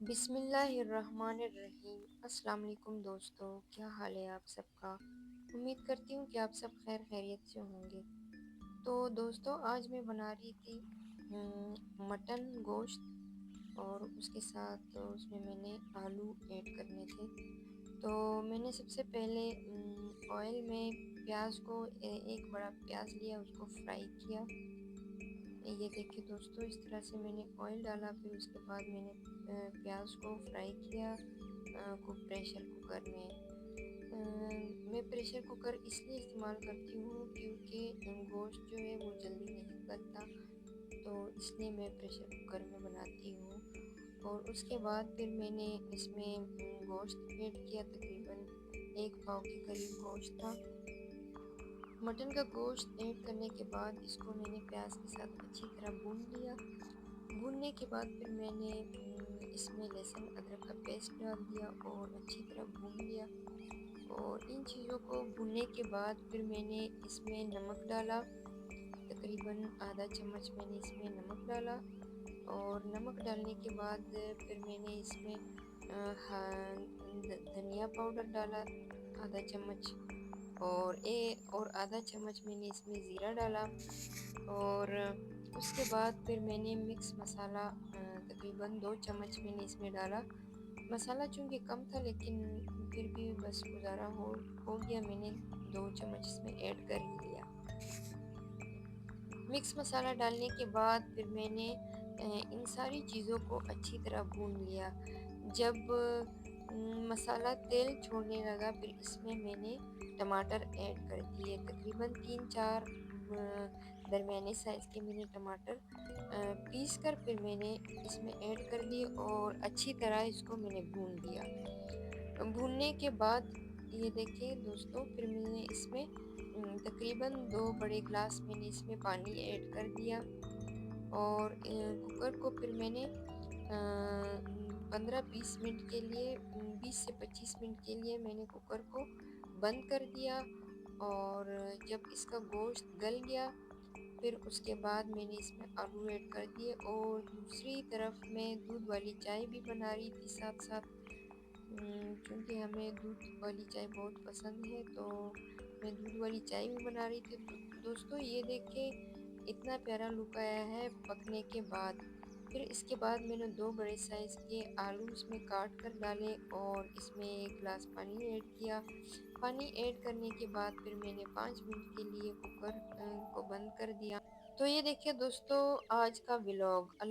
बिस्मिल्लाहिर्रहमानिर्रहीम। अस्सलाम वालेकुम दोस्तों, क्या हाल है आप सबका। उम्मीद करती हूँ कि आप सब खैर खैरियत से होंगे। तो दोस्तों, आज मैं बना रही थी मटन गोश्त, और उसके साथ उसमें मैंने आलू ऐड करने थे। तो मैंने सबसे पहले ऑयल में प्याज को एक बड़ा प्याज लिया, उसको फ्राई किया। ये देखिए दोस्तों, इस तरह से मैंने ऑयल डाला, फिर उसके बाद मैंने प्याज को फ्राई किया प्रेशर कुकर में। मैं प्रेशर कुकर इसलिए इस्तेमाल करती हूँ क्योंकि गोश्त जो है वो जल्दी नहीं गलता, तो इसलिए मैं प्रेशर कुकर में बनाती हूँ। और उसके बाद फिर मैंने इसमें गोश्त ऐड किया, तकरीबन एक पाव के करीब गोश्त था। मटन का गोश्त ऐड करने के बाद इसको मैंने प्याज के साथ अच्छी तरह भून लिया। भूनने के बाद फिर मैंने इसमें लहसुन अदरक का पेस्ट डाल दिया और अच्छी तरह भून लिया। और इन चीज़ों को भूनने के बाद फिर मैंने इसमें नमक डाला, तकरीबन आधा चम्मच मैंने इसमें नमक डाला। और नमक डालने के बाद फिर मैंने इसमें धनिया पाउडर डाला आधा चम्मच, और आधा चम्मच मैंने इसमें ज़ीरा डाला। और उसके बाद फिर मैंने मिक्स मसाला तकरीबन 2 चम्मच मैंने इसमें डाला। मसाला चूँकि कम था, लेकिन फिर भी बस गुज़ारा हो गया, मैंने 2 चम्मच इसमें ऐड कर ही लिया। मिक्स मसाला डालने के बाद फिर मैंने इन सारी चीज़ों को अच्छी तरह भून लिया। जब मसाला तेल छोड़ने लगा, फिर इसमें मैंने टमाटर ऐड कर दिए, तकरीबन 3-4 दरमियाने साइज़ के मैंने टमाटर पीस कर फिर मैंने इसमें ऐड कर दिए और अच्छी तरह इसको मैंने भून दिया। भूनने के बाद ये देखिए दोस्तों, फिर मैंने इसमें तकरीबन 2 बड़े ग्लास मैंने इसमें पानी ऐड कर दिया। और कुकर को फिर मैंने 15-20 मिनट के लिए 20 से 25 मिनट के लिए मैंने कुकर को बंद कर दिया। और जब इसका गोश्त गल गया, फिर उसके बाद मैंने इसमें आलू ऐड कर दिए। और दूसरी तरफ मैं दूध वाली चाय भी बना रही थी साथ-साथ। चूँकि हमें दूध वाली चाय बहुत पसंद है, तो मैं दूध वाली चाय भी बना रही थी। तो दोस्तों, ये देखिए इतना प्यारा लुक आया है पकने के बाद। फिर इसके बाद मैंने 2 बड़े साइज़ के आलू इसमें काट कर डाले और इसमें 1 गिलास पानी ऐड किया। पानी ऐड करने के बाद फिर मैंने 5 मिनट के लिए कुकर को बंद कर दिया। तो ये देखिए दोस्तों, आज का व्लॉग। अल्लाह